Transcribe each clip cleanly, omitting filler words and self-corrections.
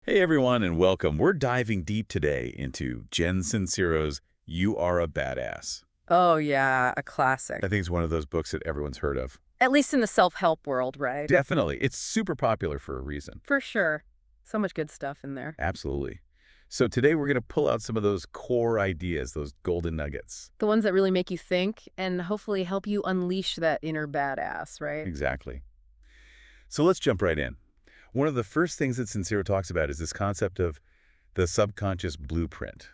Hey everyone and welcome. We're diving deep today into Jen Sincero's You Are a Badass. Oh, yeah, a classic. I think it's one of those books that everyone's heard of. At least in the self-help world, right? Definitely. It's super popular for a reason. For sure. So much good stuff in there. Absolutely. So today we're going to pull out some of those core ideas, those golden nuggets. The ones that really make you think and hopefully help you unleash that inner badass, right? Exactly. So let's jump right in. One of the first things that Sincero talks about is this concept of the subconscious blueprint.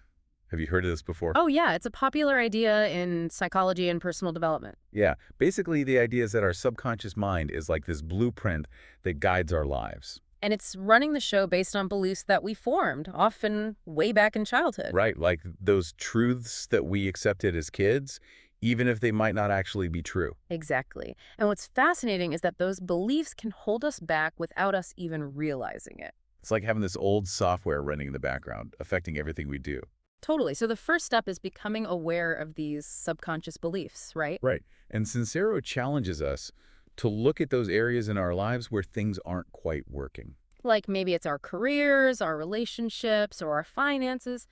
Have you heard of this before? Oh, yeah, it's a popular idea in psychology and personal development. Yeah. Basically, the idea is that our subconscious mind is like this blueprint that guides our lives. And it's running the show based on beliefs that we formed, often way back in childhood. Right, like those truths that we accepted as kids, even if they might not actually be true. Exactly. And what's fascinating is that those beliefs can hold us back without us even realizing it. It's like having this old software running in the background, affecting everything we do. Totally. So the first step is becoming aware of these subconscious beliefs, right? Right. And Sincero challenges us to look at those areas in our lives where things aren't quite working. Like maybe it's our careers, our relationships, or our finances.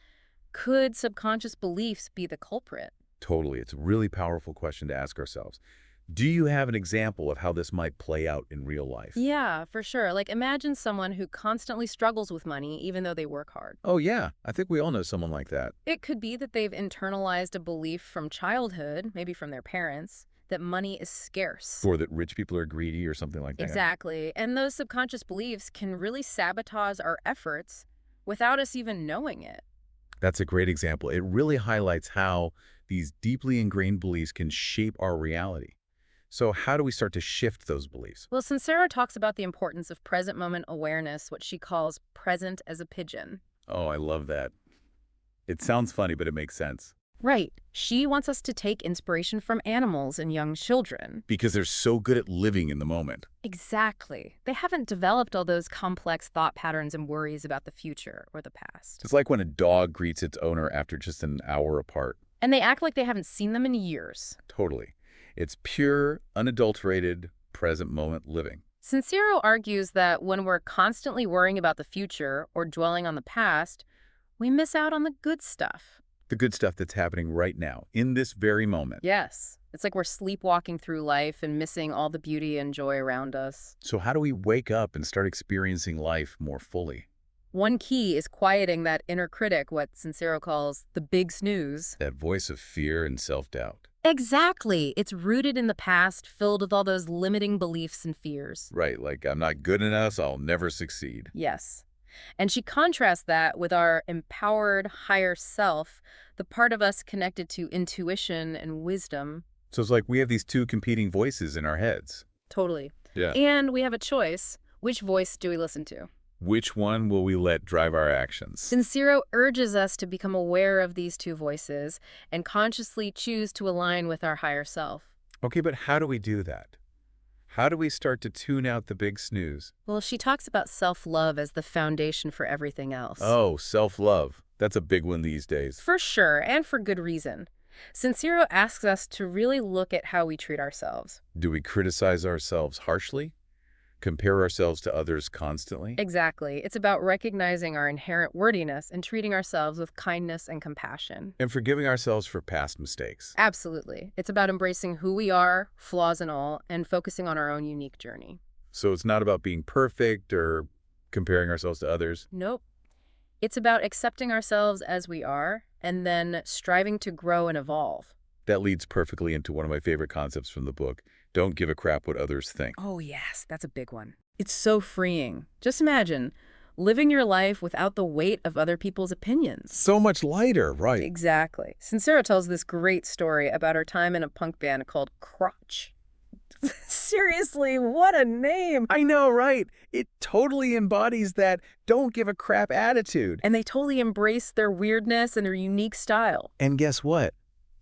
Could subconscious beliefs be the culprit? Totally. It's a really powerful question to ask ourselves. Do you have an example of how this might play out in real life? Yeah, for sure. Like imagine someone who constantly struggles with money even though they work hard. Oh, yeah. I think we all know someone like that. It could be that they've internalized a belief from childhood, maybe from their parents, that money is scarce. Or that rich people are greedy or something like that. Exactly. And those subconscious beliefs can really sabotage our efforts without us even knowing it. That's a great example. It really highlights how these deeply ingrained beliefs can shape our reality. So how do we start to shift those beliefs? Well, Sincero talks about the importance of present moment awareness, what she calls present as a pigeon. Oh, I love that. It sounds funny, but it makes sense. Right. She wants us to take inspiration from animals and young children. Because they're so good at living in the moment. Exactly. They haven't developed all those complex thought patterns and worries about the future or the past. It's like when a dog greets its owner after just an hour apart. And they act like they haven't seen them in years. Totally. It's pure, unadulterated, present moment living. Sincero argues that when we're constantly worrying about the future or dwelling on the past, we miss out on the good stuff. The good stuff that's happening right now, in this very moment. Yes. It's like we're sleepwalking through life and missing all the beauty and joy around us. So how do we wake up and start experiencing life more fully? One key is quieting that inner critic, what Sincero calls the big snooze. That voice of fear and self-doubt. Exactly. It's rooted in the past, filled with all those limiting beliefs and fears. Right, like I'm not good enough, so I'll never succeed. Yes. And she contrasts that with our empowered higher self, the part of us connected to intuition and wisdom. So it's like we have these two competing voices in our heads. Totally. Yeah. And we have a choice. Which voice do we listen to? Which one will we let drive our actions? Sincero urges us to become aware of these two voices and consciously choose to align with our higher self. Okay, but how do we do that? How do we start to tune out the big snooze? Well, she talks about self-love as the foundation for everything else. Oh, self-love. That's a big one these days. For sure, and for good reason. Sincero asks us to really look at how we treat ourselves. Do we criticize ourselves harshly? Compare ourselves to others constantly? Exactly. It's about recognizing our inherent worthiness and treating ourselves with kindness and compassion. And forgiving ourselves for past mistakes. Absolutely. It's about embracing who we are, flaws and all, and focusing on our own unique journey. So it's not about being perfect or comparing ourselves to others. Nope. It's about accepting ourselves as we are and then striving to grow and evolve. That leads perfectly into one of my favorite concepts from the book. Don't give a crap what others think. Oh, yes, that's a big one. It's so freeing. Just imagine living your life without the weight of other people's opinions. So much lighter, right? Exactly. Sincero tells this great story about her time in a punk band called Crotch. Seriously, what a name. I know, right? It totally embodies that don't give a crap attitude. And they totally embrace their weirdness and their unique style. And guess what?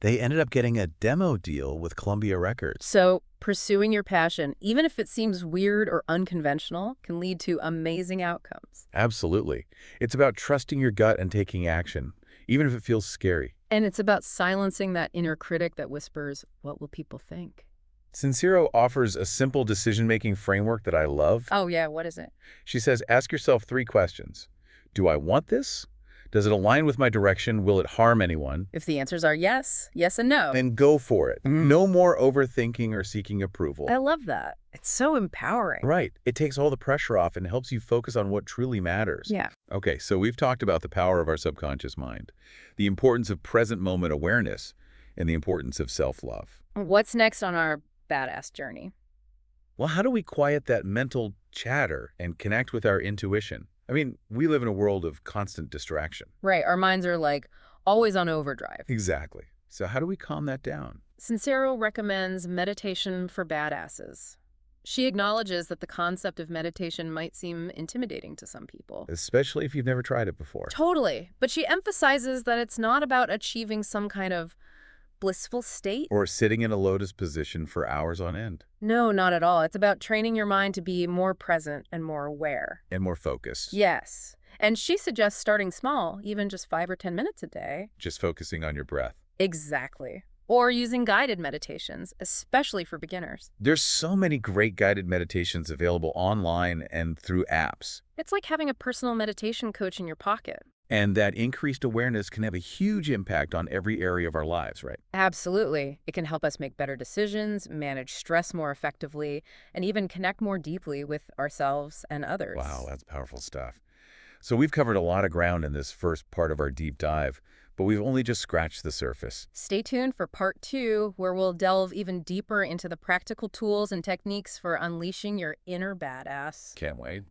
They ended up getting a demo deal with Columbia Records. So pursuing your passion, even if it seems weird or unconventional, can lead to amazing outcomes. Absolutely. It's about trusting your gut and taking action, even if it feels scary. And it's about silencing that inner critic that whispers, what will people think? Sincero offers a simple decision-making framework that I love. Oh, yeah, what is it? She says, ask yourself 3 questions. Do I want this? Does it align with my direction? Will it harm anyone? If the answers are yes, yes and no. Then go for it. No more overthinking or seeking approval. I love that. It's so empowering. Right. It takes all the pressure off and helps you focus on what truly matters. Yeah. Okay, so we've talked about the power of our subconscious mind, the importance of present moment awareness, and the importance of self-love. What's next on our badass journey? Well, how do we quiet that mental chatter and connect with our intuition? I mean, we live in a world of constant distraction. Right. Our minds are like always on overdrive. Exactly. So how do we calm that down? Sincero recommends meditation for badasses. She acknowledges that the concept of meditation might seem intimidating to some people. Especially if you've never tried it before. Totally. But she emphasizes that it's not about achieving some kind of blissful state. Or sitting in a lotus position for hours on end. No, not at all. It's about training your mind to be more present and more aware. And more focused. Yes. And she suggests starting small, even just 5 or 10 minutes a day. Just focusing on your breath. Exactly. Or using guided meditations, especially for beginners. There's so many great guided meditations available online and through apps. It's like having a personal meditation coach in your pocket. And that increased awareness can have a huge impact on every area of our lives, right? Absolutely. It can help us make better decisions, manage stress more effectively, and even connect more deeply with ourselves and others. Wow, that's powerful stuff. So we've covered a lot of ground in this first part of our deep dive, but we've only just scratched the surface. Stay tuned for part 2, where we'll delve even deeper into the practical tools and techniques for unleashing your inner badass. Can't wait.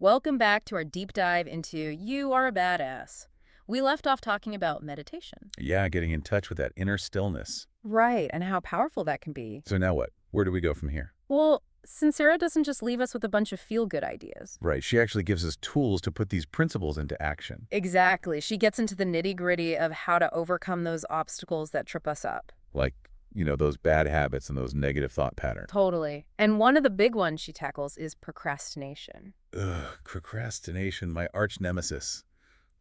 Welcome back to our deep dive into You Are a Badass. We left off talking about meditation. Yeah, getting in touch with that inner stillness. Right, and how powerful that can be. So now what? Where do we go from here? Well, Sincero doesn't just leave us with a bunch of feel-good ideas. Right, she actually gives us tools to put these principles into action. Exactly. She gets into the nitty-gritty of how to overcome those obstacles that trip us up. Like, those bad habits and those negative thought patterns. Totally. And one of the big ones she tackles is procrastination. Ugh, procrastination, my arch nemesis.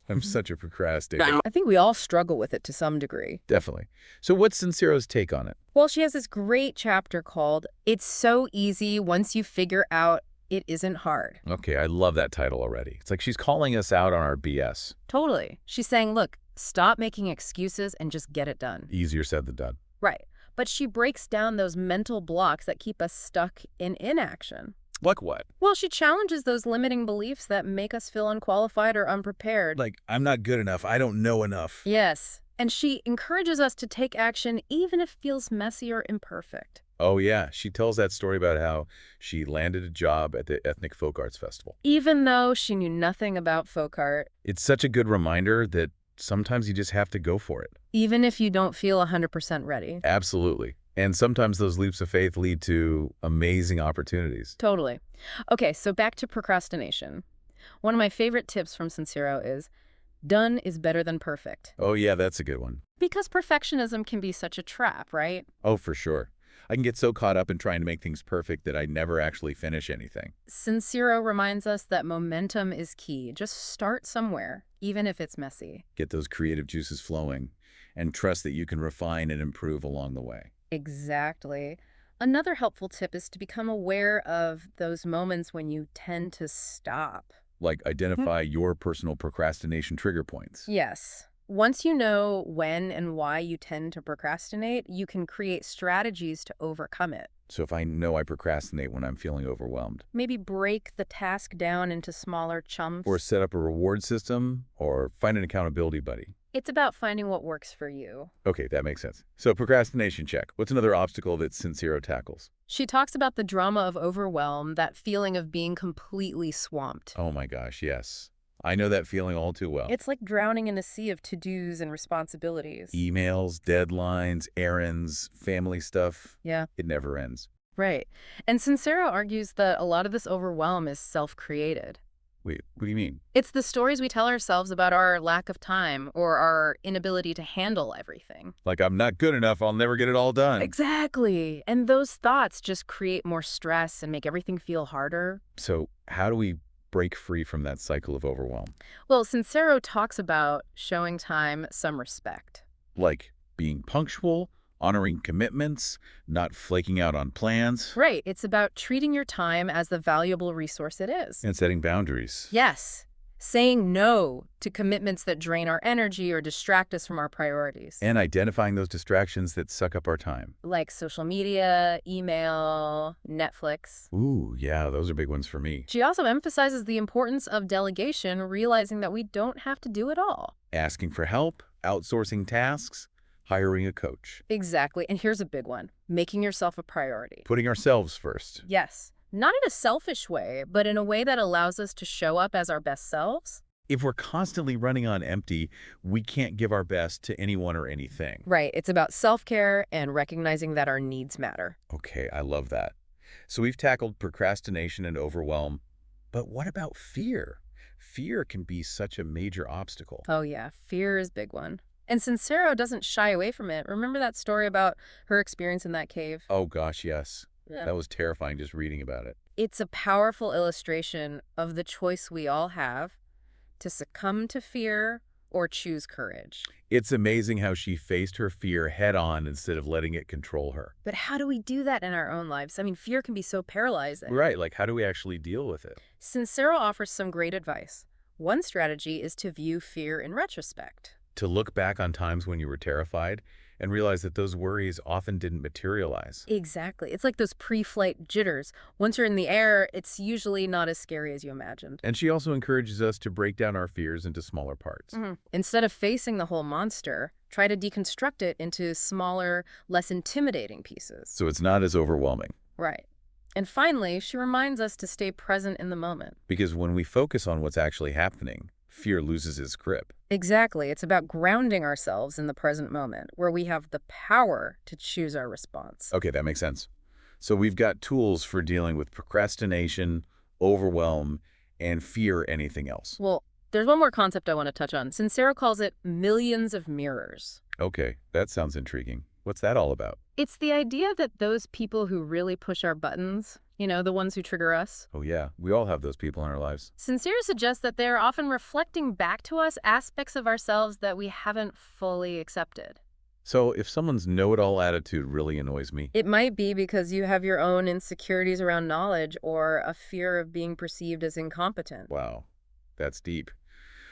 I'm such a procrastinator. I think we all struggle with it to some degree. Definitely. So what's Sincero's take on it? Well, she has this great chapter called It's So Easy Once You Figure Out It Isn't Hard. Okay, I love that title already. It's like she's calling us out on our BS. Totally. She's saying, look, stop making excuses and just get it done. Easier said than done. Right. But she breaks down those mental blocks that keep us stuck in inaction. Like what? Well, she challenges those limiting beliefs that make us feel unqualified or unprepared. Like, I'm not good enough. I don't know enough. Yes. And she encourages us to take action even if it feels messy or imperfect. Oh, yeah. She tells that story about how she landed a job at the Ethnic Folk Arts Festival. Even though she knew nothing about folk art. It's such a good reminder that sometimes you just have to go for it. Even if you don't feel 100% ready. Absolutely. And sometimes those leaps of faith lead to amazing opportunities. Totally. Okay, so back to procrastination. One of my favorite tips from Sincero is, done is better than perfect. Oh, yeah, that's a good one. Because perfectionism can be such a trap, right? Oh, for sure. I can get so caught up in trying to make things perfect that I never actually finish anything. Sincero reminds us that momentum is key. Just start somewhere, even if it's messy. Get those creative juices flowing and trust that you can refine and improve along the way. Exactly. Another helpful tip is to become aware of those moments when you tend to stop. Like identify your personal procrastination trigger points. Yes. Once you know when and why you tend to procrastinate, you can create strategies to overcome it. So if I know I procrastinate when I'm feeling overwhelmed. Maybe break the task down into smaller chunks. Or set up a reward system or find an accountability buddy. It's about finding what works for you. Okay, that makes sense. So procrastination check. What's another obstacle that Sincero tackles? She talks about the drama of overwhelm, that feeling of being completely swamped. Oh my gosh, yes. I know that feeling all too well. It's like drowning in a sea of to-dos and responsibilities. Emails, deadlines, errands, family stuff. Yeah. It never ends. Right. And Sincero argues that a lot of this overwhelm is self-created. Wait, what do you mean? It's the stories we tell ourselves about our lack of time or our inability to handle everything. Like, I'm not good enough, I'll never get it all done. Exactly. And those thoughts just create more stress and make everything feel harder. So how do we break free from that cycle of overwhelm? Well, Sincero talks about showing time some respect. Like being punctual, honoring commitments, not flaking out on plans. Right. It's about treating your time as the valuable resource it is. And setting boundaries. Yes. Saying no to commitments that drain our energy or distract us from our priorities, And identifying those distractions that suck up our time. like social media, email, Netflix. Ooh, yeah, those are big ones for me. She also emphasizes the importance of delegation, realizing that we don't have to do it all. Asking for help, outsourcing tasks, hiring a coach. Exactly. And here's a big one: making yourself a priority. Putting ourselves first. Yes. Not in a selfish way, but in a way that allows us to show up as our best selves. If we're constantly running on empty, we can't give our best to anyone or anything. Right. It's about self-care and recognizing that our needs matter. Okay, I love that. So we've tackled procrastination and overwhelm, but what about fear? Fear can be such a major obstacle. Oh, yeah. Fear is a big one. And Sincero doesn't shy away from it. Remember that story about her experience in that cave? Oh gosh, yes. Yeah. That was terrifying just reading about it. It's a powerful illustration of the choice we all have to succumb to fear or choose courage. It's amazing how she faced her fear head on instead of letting it control her. But how do we do that in our own lives? I mean, fear can be so paralyzing. Right, like how do we actually deal with it? Sincero offers some great advice. One strategy is to view fear in retrospect. To look back on times when you were terrified and realize that those worries often didn't materialize. Exactly. It's like those pre-flight jitters. Once you're in the air, it's usually not as scary as you imagined. And she also encourages us to break down our fears into smaller parts. Instead of facing the whole monster, try to deconstruct it into smaller, less intimidating pieces. So it's not as overwhelming. Right. And finally, she reminds us to stay present in the moment. Because when we focus on what's actually happening, fear loses its grip. Exactly. It's about grounding ourselves in the present moment, where we have the power to choose our response. Okay, that makes sense. So we've got tools for dealing with procrastination, overwhelm, and fear anything else. Well, there's one more concept I want to touch on. Sincero calls it millions of mirrors. Okay, that sounds intriguing. What's that all about? It's the idea that those people who really push our buttons, the ones who trigger us, Oh yeah, we all have those people in our lives. Sincero suggests that they're often reflecting back to us aspects of ourselves that we haven't fully accepted. So if someone's know-it-all attitude really annoys me, It might be because you have your own insecurities around knowledge or a fear of being perceived as incompetent. wow, that's deep.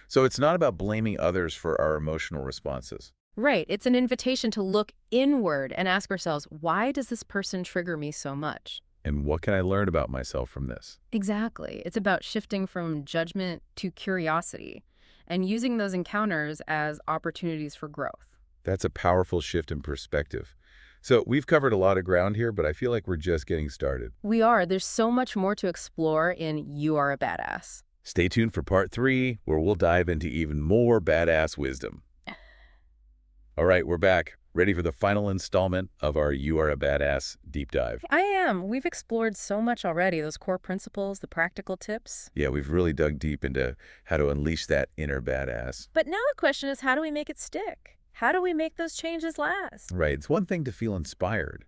So it's not about blaming others for our emotional responses. Right. It's an invitation to look inward and ask ourselves, why does this person trigger me so much? And what can I learn about myself from this? Exactly. It's about shifting from judgment to curiosity and using those encounters as opportunities for growth. That's a powerful shift in perspective. So we've covered a lot of ground here, but I feel like we're just getting started. We are. There's so much more to explore in You Are a Badass. Stay tuned for part 3, where we'll dive into even more badass wisdom. All right, we're back, ready for the final installment of our You Are a Badass deep dive. I am. We've explored so much already, those core principles, the practical tips. Yeah, we've really dug deep into how to unleash that inner badass. But now the question is, how do we make it stick? How do we make those changes last? Right, it's one thing to feel inspired,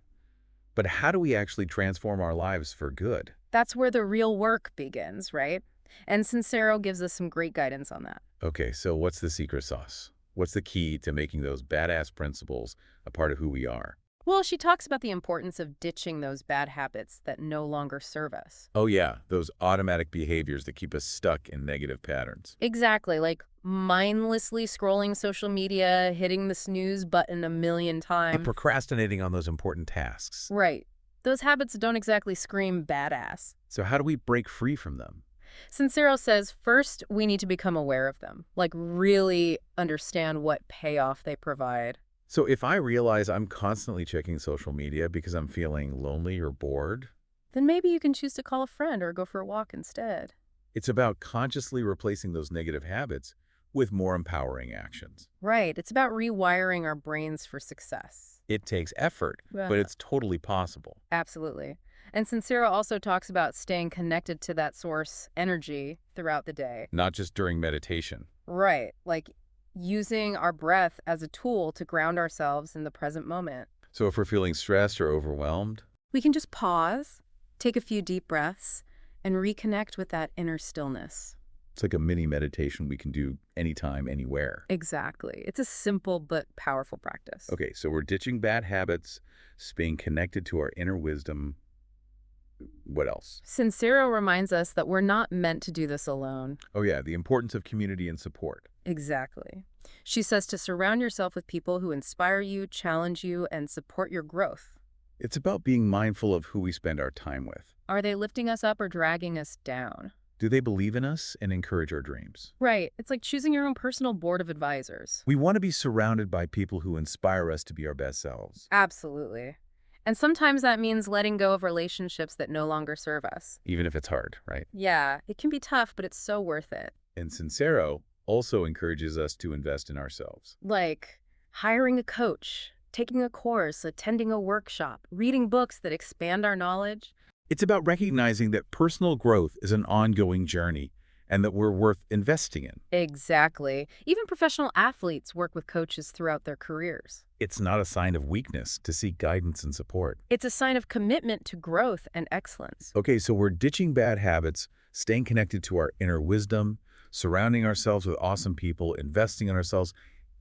but how do we actually transform our lives for good? That's where the real work begins, right? And Sincero gives us some great guidance on that. Okay, so what's the secret sauce? What's the key to making those badass principles a part of who we are? Well, she talks about the importance of ditching those bad habits that no longer serve us. Oh yeah, those automatic behaviors that keep us stuck in negative patterns. Exactly, like mindlessly scrolling social media, hitting the snooze button a million And times. procrastinating on those important tasks. Right. Those habits don't exactly scream badass. So how do we break free from them? Sincero says first we need to become aware of them, like really understand what payoff they provide. So if I realize I'm constantly checking social media because I'm feeling lonely or bored, Then maybe you can choose to call a friend or go for a walk instead. it's about consciously replacing those negative habits with more empowering actions. Right. It's about rewiring our brains for success. It takes effort, but it's totally possible. Absolutely. And Sincero also talks about staying connected to that source energy throughout the day. Not just during meditation. Right. Like using our breath as a tool to ground ourselves in the present moment. So if we're feeling stressed or overwhelmed, We can just pause, take a few deep breaths, and reconnect with that inner stillness. it's like a mini meditation we can do anytime, anywhere. Exactly. It's a simple but powerful practice. Okay, so we're ditching bad habits, staying connected to our inner wisdom, What else? Sincero reminds us that we're not meant to do this alone. Oh yeah, the importance of community and support. Exactly. She says to surround yourself with people who inspire you, challenge you, and support your growth. It's about being mindful of who we spend our time with. Are they lifting us up or dragging us down? Do they believe in us and encourage our dreams? Right. It's like choosing your own personal board of advisors. We want to be surrounded by people who inspire us to be our best selves, Absolutely. And sometimes that means letting go of relationships that no longer serve us. even if it's hard, right? Yeah, it can be tough, but it's so worth it. And Sincero also encourages us to invest in ourselves. Like hiring a coach, taking a course, attending a workshop, reading books that expand our knowledge. It's about recognizing that personal growth is an ongoing journey and that we're worth investing in. Exactly. Even professional athletes work with coaches throughout their careers. It's not a sign of weakness to seek guidance and support. It's a sign of commitment to growth and excellence. Okay, so we're ditching bad habits, staying connected to our inner wisdom, surrounding ourselves with awesome people, investing in ourselves.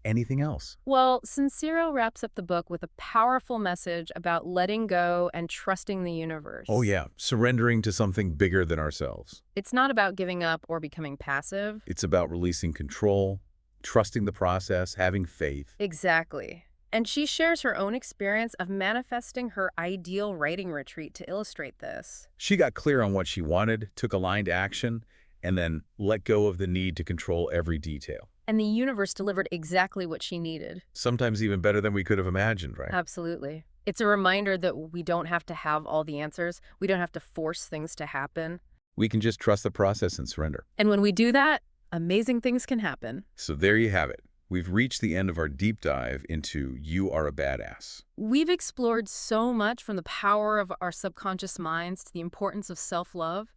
Anything else? Well, Sincero wraps up the book with a powerful message about letting go and trusting the universe. Oh yeah, surrendering to something bigger than ourselves. It's not about giving up or becoming passive. It's about releasing control, trusting the process, having faith. Exactly. And she shares her own experience of manifesting her ideal writing retreat to illustrate this. She got clear on what she wanted, took aligned action, and then let go of the need to control every detail. And the universe delivered exactly what she needed. Sometimes even better than we could have imagined, right? Absolutely. It's a reminder that we don't have to have all the answers. We don't have to force things to happen. We can just trust the process and surrender. And when we do that, amazing things can happen. So there you have it. We've reached the end of our deep dive into You Are a Badass. We've explored so much, from the power of our subconscious minds to the importance of self-love,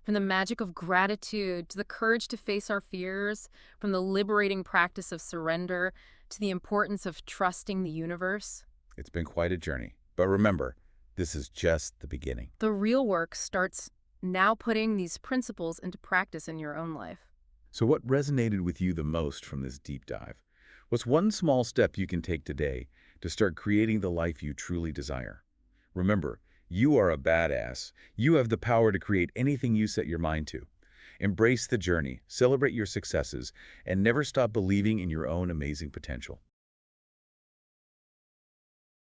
from the magic of gratitude to the courage to face our fears, from the liberating practice of surrender to the importance of trusting the universe. It's been quite a journey. But remember, this is just the beginning. The real work starts now, putting these principles into practice in your own life. So what resonated with you the most from this deep dive? What's one small step you can take today to start creating the life you truly desire? Remember, you are a badass. You have the power to create anything you set your mind to. Embrace the journey, celebrate your successes, and never stop believing in your own amazing potential.